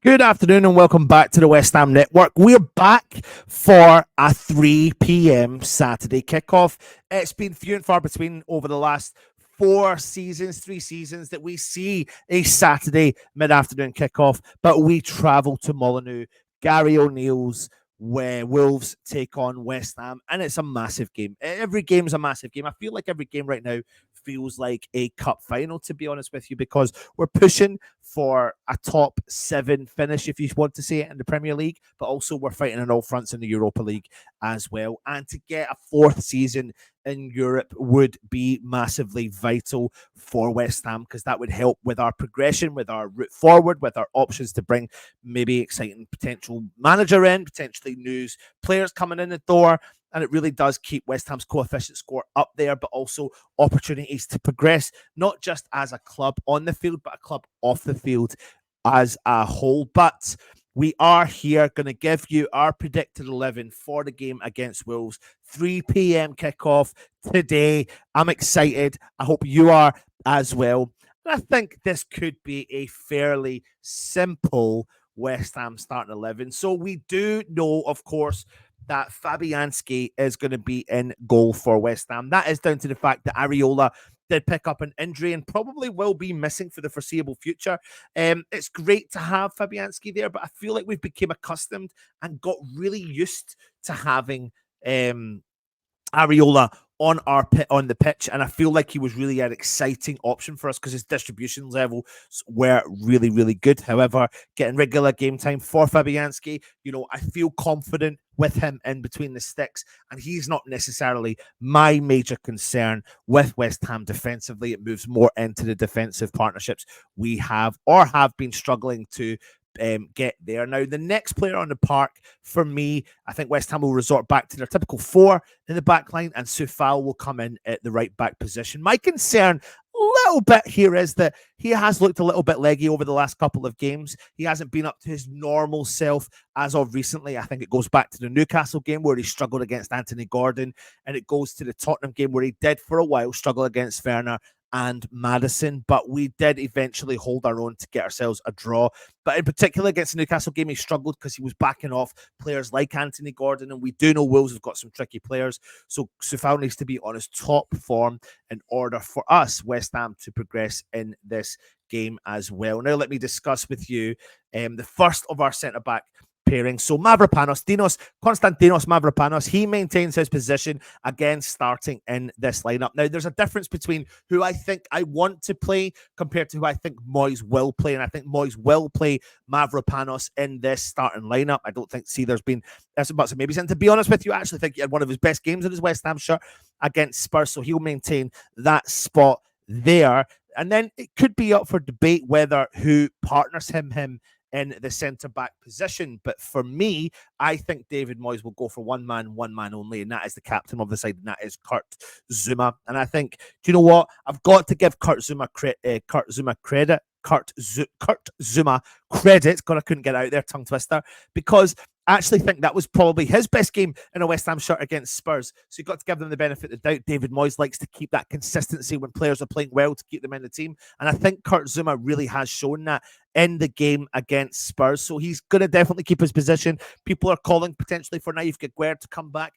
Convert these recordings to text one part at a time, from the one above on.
Good afternoon and welcome back to the West Ham Network. We're back for a 3 p.m. Saturday kickoff. It's been few and far between over the last 3 seasons, that we see a Saturday mid-afternoon kickoff, but we travel to Molyneux. Gary O'Neill's where Wolves take on West Ham, and it's a massive game. Every game's a massive game. I feel like every game right now feels like a cup final, to be honest with you, because we're pushing for a top 7 finish, if you want to say it, in the Premier League, but also we're fighting on all fronts in the Europa League as well. And to get a 4th season in Europe would be massively vital for West Ham, because that would help with our progression, with our route forward, with our options to bring maybe exciting potential manager in, potentially news players coming in the door. And it really does keep West Ham's coefficient score up there, but also opportunities to progress, not just as a club on the field, but a club off the field as a whole. But we are here going to give you our predicted 11 for the game against Wolves. 3 p.m. kickoff today. I'm excited. I hope you are as well. And I think this could be a fairly simple West Ham starting 11. So we do know, of course, that Fabianski is going to be in goal for West Ham. That is down to the fact that Areola did pick up an injury and probably will be missing for the foreseeable future. It's great to have Fabianski there, but I feel like we've become accustomed and got really used to having Areola on the pitch, and I feel like he was really an exciting option for us because his distribution levels were really good. However, getting regular game time for Fabianski, I feel confident with him in between the sticks, and he's not necessarily my major concern with West Ham defensively. It moves more into the defensive partnerships we have or have been struggling to get there. Now, the next player on the park for me, I think West Ham will resort back to their typical 4 in the back line, and Sufal will come in at the right back position. My concern a little bit here is that he has looked a little bit leggy over the last couple of games. He hasn't been up to his normal self as of recently. I think it goes back to the Newcastle game where he struggled against Anthony Gordon, and it goes to the Tottenham game where he did for a while struggle against Werner and Madison, but we did eventually hold our own to get ourselves a draw. But in particular against the Newcastle game, he struggled because he was backing off players like Anthony Gordon, and we do know Wolves have got some tricky players. So Sufal needs to be on his top form in order for us, West Ham, to progress in this game as well. Now, let me discuss with you the first of our centre-back pairing. So Konstantinos Mavropanos, he maintains his position again starting in this lineup. Now, there's a difference between who I think I want to play compared to who I think Moyes will play, and I think Moyes will play Mavropanos in this starting lineup. I don't see there's been as much maybe. And to be honest with you, I actually think he had one of his best games in his West Ham shirt against Spurs, so he'll maintain that spot there. And then it could be up for debate whether who partners him in the centre back position. But for me, I think David Moyes will go for one man only, and that is the captain of the side, and that is Kurt Zouma. And I think, do you know what? I've got to give Kurt Zouma credit. Kurt Zouma credit. God, I couldn't get out there, tongue twister, because I actually think that was probably his best game in a West Ham shirt against Spurs. So you've got to give them the benefit of the doubt. David Moyes likes to keep that consistency when players are playing well to keep them in the team. And I think Kurt Zouma really has shown that in the game against Spurs. So he's going to definitely keep his position. People are calling potentially for Naif Gaguer to come back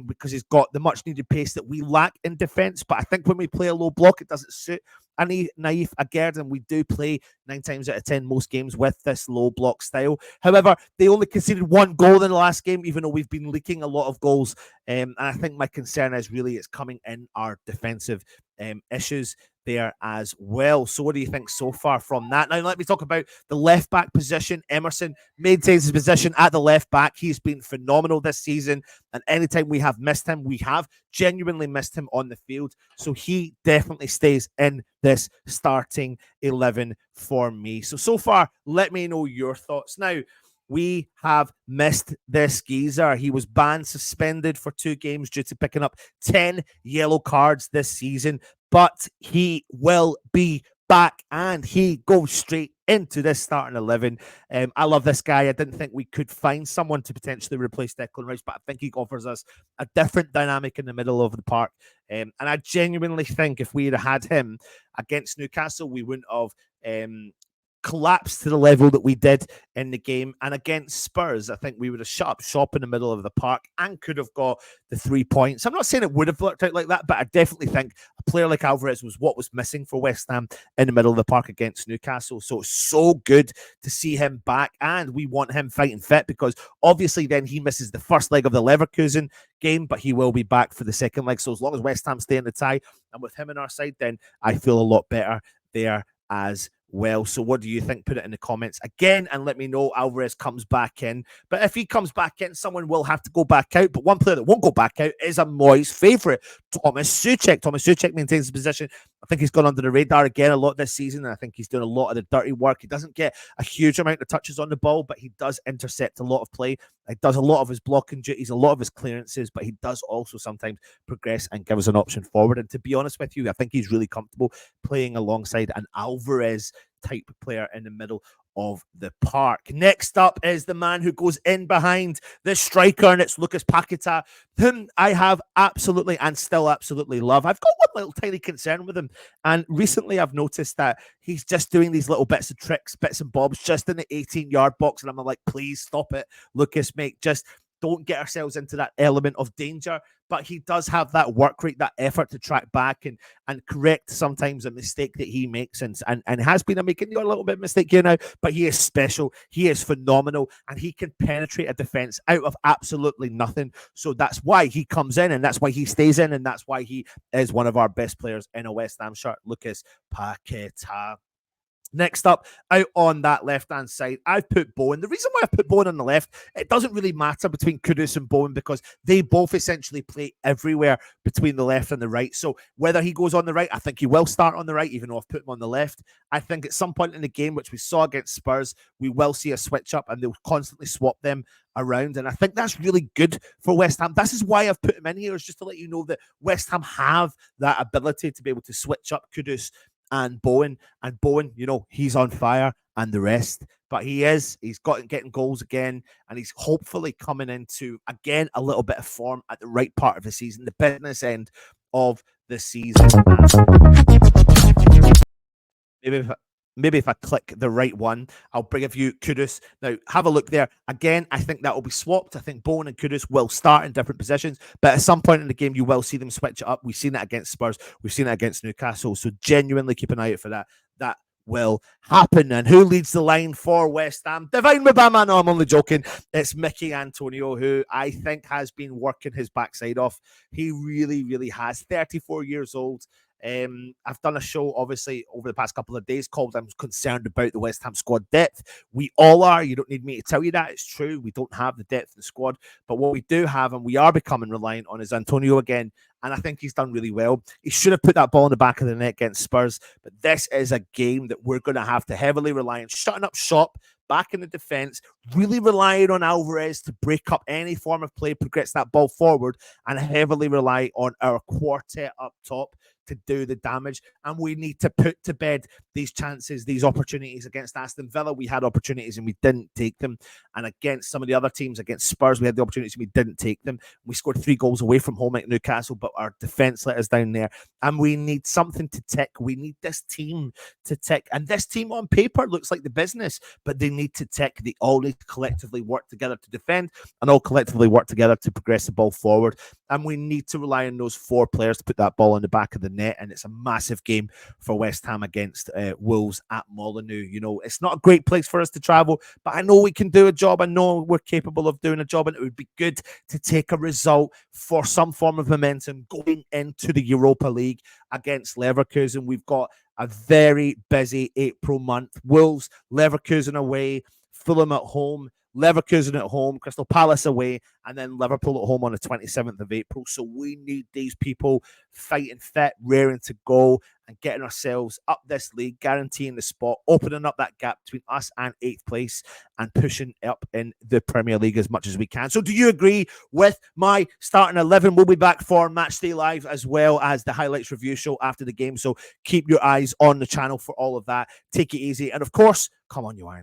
because he's got the much needed pace that we lack in defence. But I think when we play a low block, it doesn't suit Naif Aguerd, and we do play 9 times out of 10 most games with this low block style. However, they only conceded 1 goal in the last game, even though we've been leaking a lot of goals. And I think my concern is really it's coming in our defensive issues there as well. So what do you think so far from that? Now, let me talk about the left back position. Emerson maintains his position at the left back. He's been phenomenal this season, and anytime we have missed him, we have genuinely missed him on the field. So he definitely stays in this starting 11 for me. So far, let me know your thoughts. Now, we have missed this geezer. He was banned, suspended for 2 games due to picking up 10 yellow cards this season, but he will be back and he goes straight into this starting 11. I love this guy. I didn't think we could find someone to potentially replace Declan Rice, but I think he offers us a different dynamic in the middle of the park. And I genuinely think if we had had him against Newcastle, we wouldn't have collapse to the level that we did in the game. And against Spurs, I think we would have shut up shop in the middle of the park and could have got the 3 points. I'm not saying it would have worked out like that, but I definitely think a player like Alvarez was what was missing for West Ham in the middle of the park against Newcastle. So it's so good to see him back, and we want him fighting fit, because obviously then he misses the first leg of the Leverkusen game, but he will be back for the second leg. So as long as West Ham stay in the tie and with him on our side, then I feel a lot better there as well. So what do you think? Put it in the comments again and let me know. Alvarez comes back in, but if he comes back in, someone will have to go back out. But one player that won't go back out is a Moyes favourite, Thomas Souček. Thomas Souček maintains his position. I think he's gone under the radar again a lot this season, and I think he's doing a lot of the dirty work. He doesn't get a huge amount of touches on the ball, but he does intercept a lot of play. He does a lot of his blocking duties, a lot of his clearances, but he does also sometimes progress and give us an option forward. And to be honest with you, I think he's really comfortable playing alongside an Alvarez type player in the middle of the park. Next up is the man who goes in behind the striker, and it's Lucas Paquetá, whom I have absolutely and still absolutely love. I've got one little tiny concern with him, and recently I've noticed that he's just doing these little bits of tricks, bits and bobs, just in the 18-yard box, and I'm like, please stop it, Lucas, mate. Just don't get ourselves into that element of danger. But he does have that work rate, that effort to track back and correct sometimes a mistake that he makes, and has been making a little bit of mistake here now, but he is special. He is phenomenal, and he can penetrate a defense out of absolutely nothing. So that's why he comes in, and that's why he stays in, and that's why he is one of our best players in a West Ham shirt, Lucas Paquetá. Next up, out on that left-hand side, I've put Bowen. The reason why I've put Bowen on the left, it doesn't really matter between Kudus and Bowen, because they both essentially play everywhere between the left and the right. So whether he goes on the right, I think he will start on the right, even though I've put him on the left. I think at some point in the game, which we saw against Spurs, we will see a switch up, and they'll constantly swap them around. And I think that's really good for West Ham. This is why I've put him in here, is just to let you know that West Ham have that ability to be able to switch up Kudus and Bowen, you know, he's on fire, and the rest. But he's getting goals again, and he's hopefully coming into again a little bit of form at the right part of the season, the business end of the season. Maybe if I click the right one, I'll bring a view Kudus. Now, have a look there. Again, I think that will be swapped. I think Bowen and Kudus will start in different positions, but at some point in the game, you will see them switch it up. We've seen that against Spurs. We've seen that against Newcastle. So genuinely keep an eye out for that. That will happen. And who leads the line for West Ham? Divine Mabama. No, I'm only joking. It's Mickey Antonio, who I think has been working his backside off. He really, really has. 34 years old. I've done a show, obviously, over the past couple of days called I'm concerned about the West Ham squad depth. We all are. You don't need me to tell you that. It's true. We don't have the depth in the squad. But what we do have, and we are becoming reliant on, is Antonio again. And I think he's done really well. He should have put that ball in the back of the net against Spurs. But this is a game that we're going to have to heavily rely on shutting up shop, back in the defense, really relying on Alvarez to break up any form of play, progress that ball forward, and heavily rely on our quartet up top to do the damage. And we need to put to bed these chances, these opportunities. Against Aston Villa, we had opportunities and we didn't take them. And against some of the other teams, against Spurs, we had the opportunities and we didn't take them. We scored 3 goals away from home at Newcastle, but our defense let us down there. And we need something to tick. We need this team to tick. And this team on paper looks like the business, but they need to tick. They all need to collectively work together to defend and all collectively work together to progress the ball forward. And we need to rely on those 4 players to put that ball in the back of the net. And it's a massive game for West Ham against Wolves at Molineux. You know, it's not a great place for us to travel, but I know we can do a job. I know we're capable of doing a job, and it would be good to take a result for some form of momentum going into the Europa League against Leverkusen. We've got a very busy April month. Wolves, Leverkusen away, Fulham at home, Leverkusen at home, Crystal Palace away, and then Liverpool at home on the 27th of April. So we need these people fighting fit, raring to go, and getting ourselves up this league, guaranteeing the spot, opening up that gap between us and 8th place, and pushing up in the Premier League as much as we can. So do you agree with my starting 11? We'll be back for Matchday Live as well as the highlights review show after the game. So keep your eyes on the channel for all of that. Take it easy. And of course, come on, you Irons.